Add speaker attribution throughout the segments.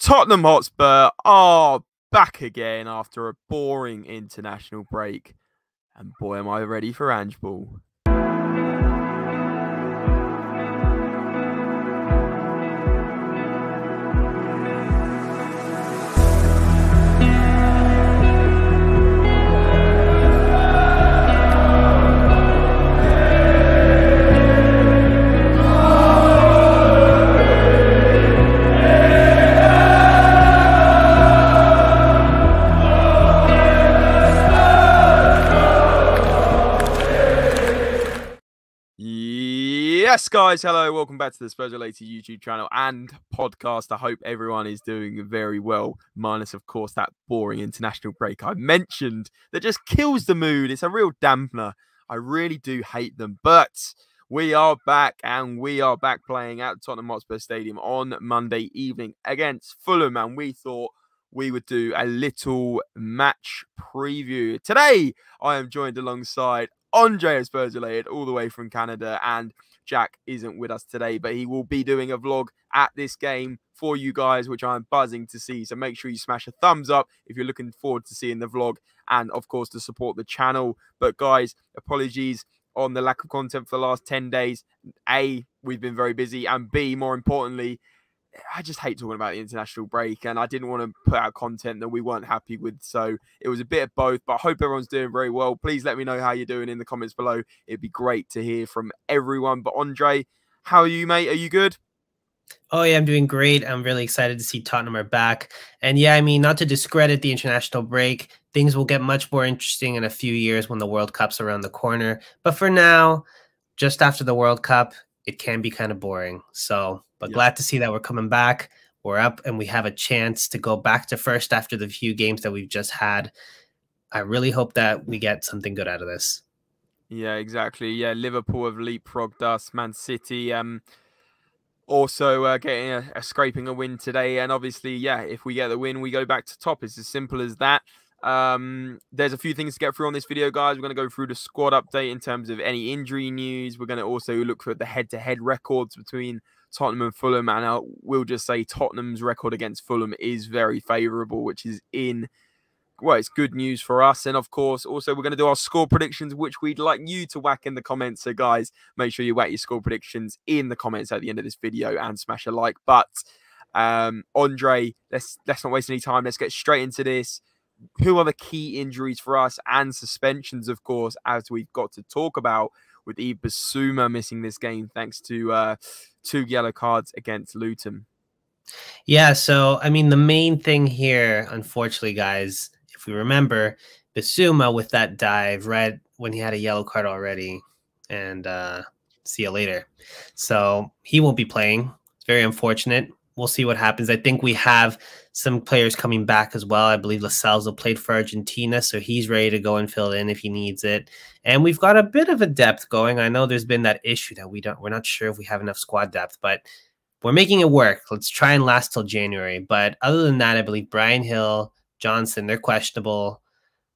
Speaker 1: Tottenham Hotspur are back again after a boring international break. And boy, am I ready for Ange ball. Yes, guys, hello, welcome back to the SpursRelated YouTube channel and podcast. I hope everyone is doing very well, minus, of course, that boring international break I mentioned that just kills the mood. It's a real dampener. I really do hate them, but we are back, and we are back playing at Tottenham Hotspur Stadium on Monday evening against Fulham, and we thought we would do a little match preview. Today, I am joined alongside Andre of SpursRelated all the way from Canada, and Jack isn't with us today, but he will be doing a vlog at this game for you guys, which I'm buzzing to see. So make sure you smash a thumbs up if you're looking forward to seeing the vlog, and of course to support the channel. But guys, apologies on the lack of content for the last 10 days. A, we've been very busy, and B, more importantly, I just hate talking about the international break, and I didn't want to put out content that we weren't happy with. So it was a bit of both, but I hope everyone's doing very well. Please let me know how you're doing in the comments below. It'd be great to hear from everyone. But Andre, how are you, mate? Are you good?
Speaker 2: Oh, yeah, I'm doing great. I'm really excited to see Tottenham are back. And yeah, I mean, not to discredit the international break, things will get much more interesting in a few years when the World Cup's around the corner. But for now, just after the World Cup, it can be kind of boring. But glad to see that we're coming back. We're up and we have a chance to go back to first after the few games that we've just had. I really hope that we get something good out of this.
Speaker 1: Yeah, exactly. Yeah, Liverpool have leapfrogged us. Man City also getting a scraping a win today. And obviously, yeah, if we get the win, we go back to top. It's as simple as that. There's a few things to get through on this video, guys. We're going to go through the squad update in terms of any injury news. We're going to also look for the head-to-head records between Tottenham and Fulham, and we'll just say Tottenham's record against Fulham is very favourable, which is it's good news for us. And of course, also we're going to do our score predictions, which we'd like you to whack in the comments. So guys, make sure you whack your score predictions in the comments at the end of this video and smash a like. But Andre, let's not waste any time. Let's get straight into this. Who are the key injuries for us and suspensions, of course, as we've got to talk about, with Bissouma missing this game thanks to 2 yellow cards against Luton.
Speaker 2: Yeah, so, I mean, the main thing here, unfortunately, guys, if we remember, Bissouma with that dive right when he had a yellow card already, and see you later. So he won't be playing. It's very unfortunate. We'll see what happens. I think we have some players coming back as well. I believe Lascelles played for Argentina, so he's ready to go and fill in if he needs it. And we've got a bit of a depth going. I know there's been that issue that we're not sure if we have enough squad depth, but we're making it work. Let's try and last till January. But other than that, I believe Brian Hill, Johnson, they're questionable.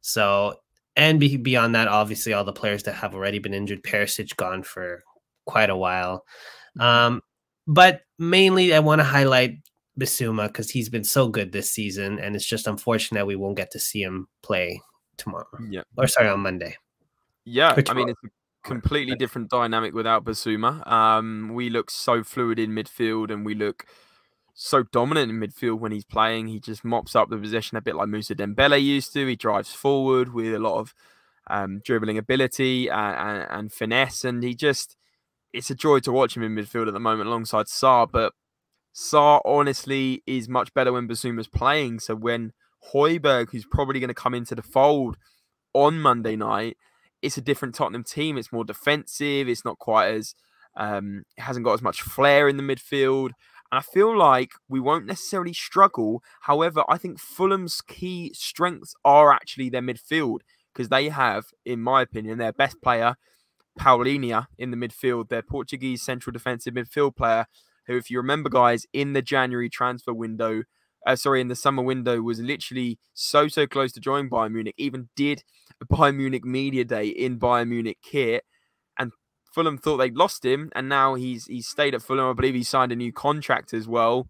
Speaker 2: So, and beyond that, obviously all the players that have already been injured. Perisic gone for quite a while. But mainly I want to highlight Bissouma because he's been so good this season, and it's just unfortunate we won't get to see him play tomorrow. Yeah. Or sorry, on Monday.
Speaker 1: Yeah, I mean, it's a completely different dynamic without Bissouma. We look so fluid in midfield, and we look so dominant in midfield when he's playing. He just mops up the possession a bit like Moussa Dembele used to. He drives forward with a lot of dribbling ability and finesse, and it's a joy to watch him in midfield at the moment alongside Sarr. But Sarr, honestly, is much better when Bissouma's playing. So when Hojbjerg, who's probably going to come into the fold on Monday night, it's a different Tottenham team. It's more defensive. It's not quite as... it hasn't got as much flair in the midfield. And I feel like we won't necessarily struggle. However, I think Fulham's key strengths are actually their midfield, because they have, in my opinion, their best player, Paulinho, in the midfield, their Portuguese central defensive midfield player, who, if you remember, guys, in the January transfer window, in the summer window, was literally so close to joining Bayern Munich, even did a Bayern Munich media day in Bayern Munich kit, and Fulham thought they'd lost him, and now he's stayed at Fulham. I believe he signed a new contract as well.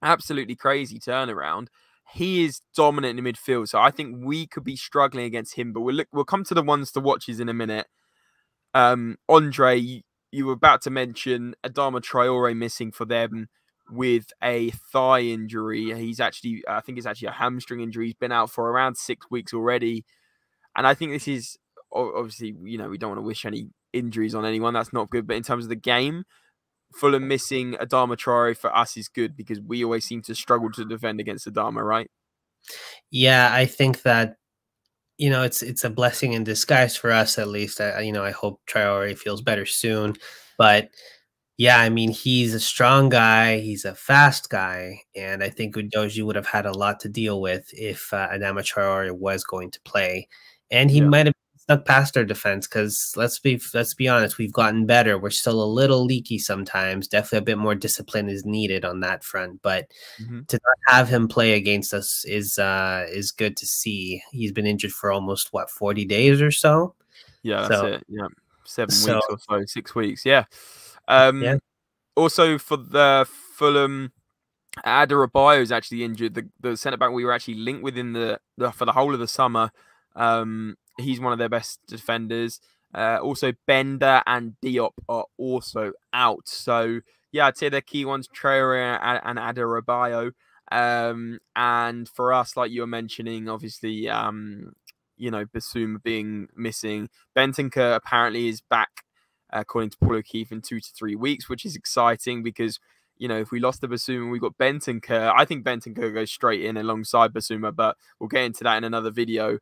Speaker 1: Absolutely crazy turnaround. He is dominant in the midfield, so I think we could be struggling against him. But we'll come to the ones to watches in a minute. Andre, you were about to mention Adama Traore missing for them with a thigh injury. I think it's actually a hamstring injury. He's been out for around 6 weeks already. And I think this is, obviously, we don't want to wish any injuries on anyone. That's not good. But in terms of the game, Fulham missing Adama Traore for us is good because we always seem to struggle to defend against Adama, right?
Speaker 2: Yeah, I think that, it's a blessing in disguise for us, at least. I hope Traore feels better soon. But yeah, I mean, he's a strong guy. He's a fast guy. And I think Udogie would have had a lot to deal with if Adama Traore was going to play. And he might have snuck past our defense because let's be honest, we've gotten better. We're still a little leaky sometimes. Definitely a bit more discipline is needed on that front. But to not have him play against us is good to see. He's been injured for almost 40 days or so.
Speaker 1: Yeah, that's it. Yeah, 7 weeks or so, 6 weeks. Yeah. Also for the Fulham, Adarabioyo is actually injured. The centre back we were actually linked with for the whole of the summer. He's one of their best defenders. Also, Bender and Diop are also out. So yeah, I'd say they're key ones: Traore and Adarabioyo. And for us, like you were mentioning, obviously, Basuma being missing. Bentancur apparently is back, according to Paul O'Keefe, in 2 to 3 weeks, which is exciting because, if we lost to Basuma, we got Bentancur. I think Bentancur goes straight in alongside Basuma, but we'll get into that in another video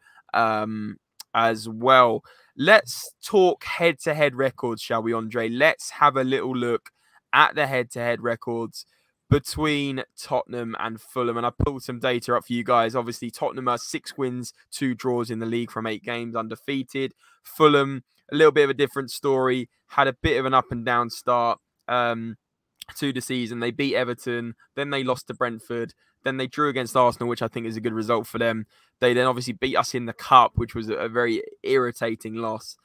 Speaker 1: as well. Let's talk head-to-head records, shall we, Andre? Let's have a little look at the head-to-head records between Tottenham and Fulham. And I pulled some data up for you guys. Obviously, Tottenham are 6 wins, 2 draws in the league from 8 games, undefeated. Fulham, a little bit of a different story, had a bit of an up and down start to the season. They beat Everton, then they lost to Brentford, then they drew against Arsenal, which I think is a good result for them. They then obviously beat us in the Cup, which was a very irritating loss,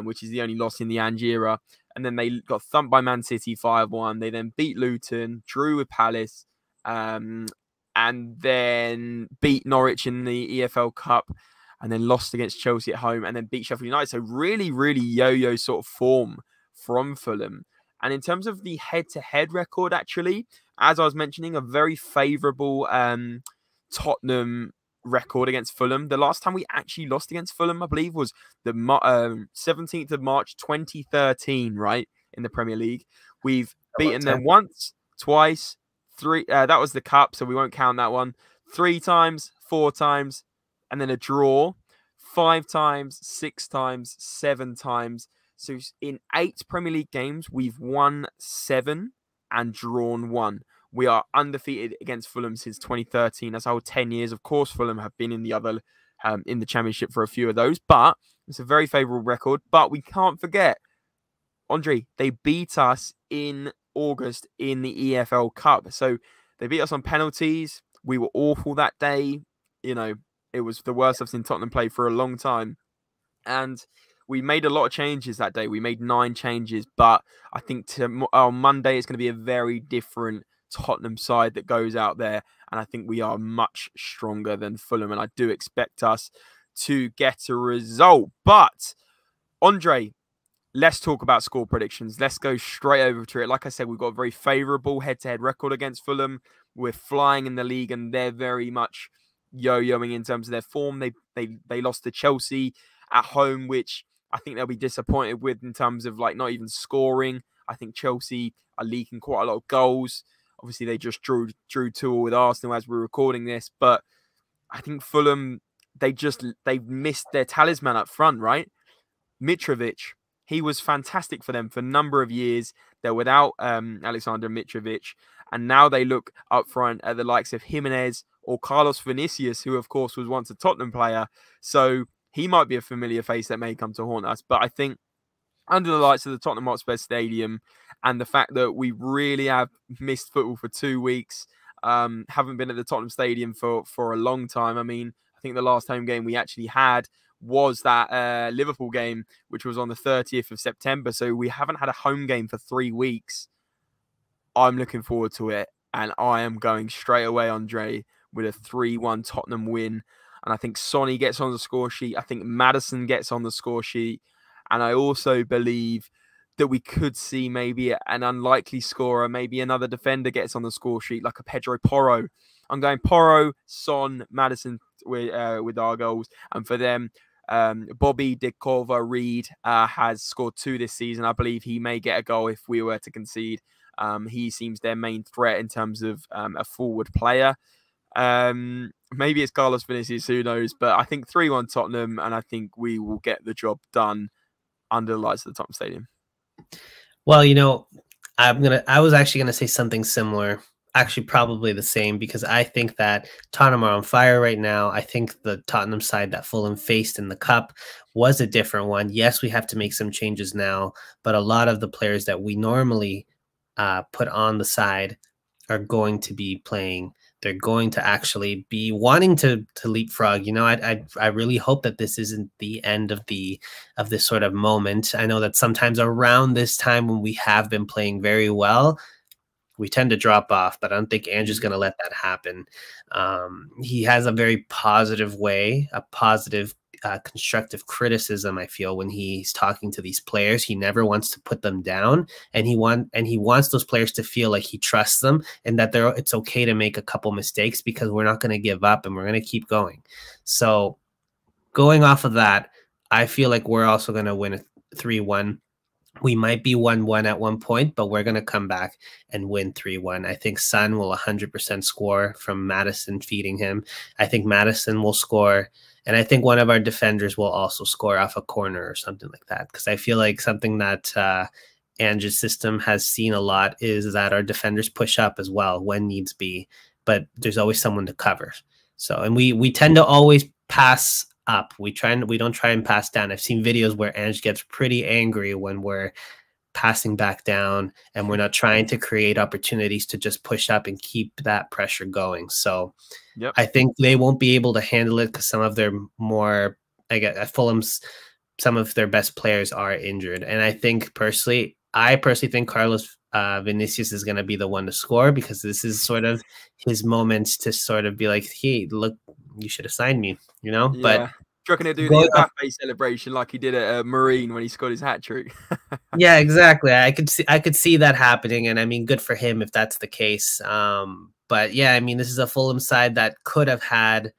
Speaker 1: which is the only loss in the Ange era. And then they got thumped by Man City 5-1. They then beat Luton, drew with Palace, and then beat Norwich in the EFL Cup, and then lost against Chelsea at home, and then beat Sheffield United. So really, really yo-yo sort of form from Fulham. And in terms of the head-to-head record, actually, as I was mentioning, a very favourable Tottenham record against Fulham. The last time we actually lost against Fulham, I believe, was the 17th of March, 2013, right, in the Premier League. We've beaten them once, twice, 3. That was the Cup, so we won't count that one. 3 times, 4 times, and then a draw. 5 times, 6 times, 7 times. So in 8 Premier League games, we've won 7 and drawn 1. We are undefeated against Fulham since 2013. That's our 10 years. Of course, Fulham have been in the Championship for a few of those, but it's a very favourable record. But we can't forget, Andre, they beat us in August in the EFL Cup. So they beat us on penalties. We were awful that day. It was the worst I've seen Tottenham play for a long time. And we made a lot of changes that day. We made 9 changes, but I think on Monday it's going to be a very different Tottenham side that goes out there, and I think we are much stronger than Fulham, and I do expect us to get a result. But Andre, let's talk about score predictions. Let's go straight over to it. Like I said, we've got a very favourable head-to-head record against Fulham. We're flying in the league, and they're very much yo-yoing in terms of their form. They lost to Chelsea at home, which I think they'll be disappointed with in terms of not even scoring. I think Chelsea are leaking quite a lot of goals. Obviously, they just drew 2 with Arsenal as we're recording this. But I think Fulham, they've missed their talisman up front, right? Mitrovic, he was fantastic for them for a number of years. They're without Alexander Mitrovic. And now they look up front at the likes of Jimenez or Carlos Vinicius, who, of course, was once a Tottenham player. So he might be a familiar face that may come to haunt us. But I think under the lights of the Tottenham Hotspur Stadium and the fact that we really have missed football for 2 weeks, haven't been at the Tottenham Stadium for a long time. I mean, I think the last home game we actually had was that Liverpool game, which was on the 30th of September. So we haven't had a home game for 3 weeks. I'm looking forward to it. and I am going straight away, Andre, with a 3-1 Tottenham win. And I think Sonny gets on the score sheet. I think Maddison gets on the score sheet. And I also believe that we could see maybe an unlikely scorer, maybe another defender gets on the score sheet, like a Pedro Porro. I'm going Porro, Son, Maddison with our goals. And for them, Bobby De Cova-Reed has scored 2 this season. I believe he may get a goal if we were to concede. He seems their main threat in terms of a forward player. Maybe it's Carlos Vinicius, who knows? But I think 3-1 Tottenham, and I think we will get the job done under the lights of the Tottenham Stadium.
Speaker 2: Well, you know, I was actually gonna say something similar. Actually, probably the same, because I think that Tottenham are on fire right now. I think the Tottenham side that Fulham faced in the Cup was a different one. Yes, we have to make some changes now, but a lot of the players that we normally put on the side are going to be playing. They're going to actually be wanting to leapfrog. You know, I really hope that this isn't the end of this sort of moment. I know that sometimes around this time when we have been playing very well, we tend to drop off, but I don't think Ange is going to let that happen. He has a very positive way, a positive, constructive criticism, I feel, when he's talking to these players. He never wants to put them down, and he wants those players to feel like he trusts them and that it's okay to make a couple mistakes, because we're not going to give up and we're going to keep going. So going off of that, I feel like we're also going to win a 3-1. We might be 1-1 at one point, but we're going to come back and win 3-1. I think Son will 100% score from Maddison feeding him. I think Maddison will score, and I think one of our defenders will also score off a corner or something like that, because I feel like something that Ange's system has seen a lot is that our defenders push up as well when needs be, but there's always someone to cover. So, and we tend to always pass up. We don't try and pass down. I've seen videos where Ange gets pretty angry when we're passing back down and we're not trying to create opportunities to just push up and keep that pressure going. So I think they won't be able to handle it, because some of their more, I guess, at Fulham's, some of their best players are injured. And I personally think Carlos Vinicius is going to be the one to score, because this is sort of his moment to sort of be like, hey, look, you should have signed me, you know?
Speaker 1: Yeah.
Speaker 2: But
Speaker 1: you're going to do the Mbappe celebration like he did at Marine when he scored his hat-trick.
Speaker 2: Yeah, exactly. I could see that happening, and I mean, good for him if that's the case. But yeah, I mean, this is a Fulham side that could have had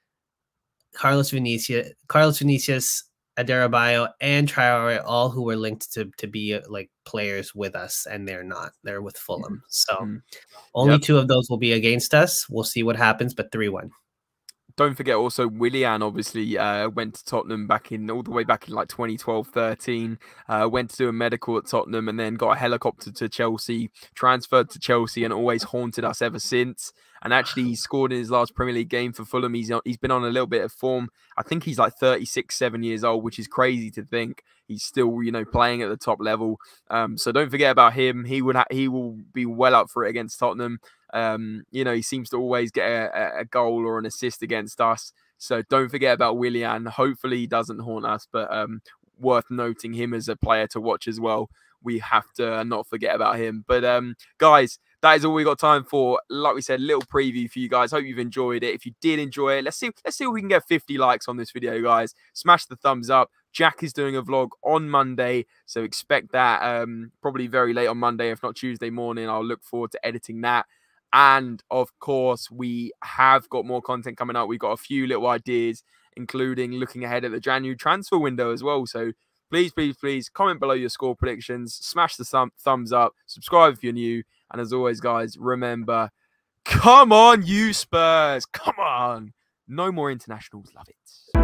Speaker 2: Carlos Vinicius, Adarabioyo, and Traore, all who were linked to be like players with us, and they're not. They're with Fulham. So only 2 of those will be against us. We'll see what happens, but 3-1.
Speaker 1: Don't forget also, Willian obviously went to Tottenham all the way back in like 2012-13, went to do a medical at Tottenham and then got a helicopter to Chelsea, transferred to Chelsea, and always haunted us ever since. And actually, he scored in his last Premier League game for Fulham. He's been on a little bit of form. I think he's like 7 years old, which is crazy to think. He's still, you know, playing at the top level. So don't forget about him. He will be well up for it against Tottenham. You know, he seems to always get a goal or an assist against us. So don't forget about Willian. Hopefully he doesn't haunt us, but worth noting him as a player to watch as well. We have to not forget about him. But guys, that is all we got time for. Like we said, little preview for you guys. Hope you've enjoyed it. If you did enjoy it, let's see if we can get 50 likes on this video, guys. Smash the thumbs up. Jack is doing a vlog on Monday, so expect that probably very late on Monday, if not Tuesday morning. I'll look forward to editing that. And of course, we have got more content coming up. We've got a few little ideas, including looking ahead at the January transfer window as well. So please, please, please comment below your score predictions. Smash the thumbs up. Subscribe if you're new. And as always, guys, remember, come on, you Spurs. Come on. No more internationals. Love it.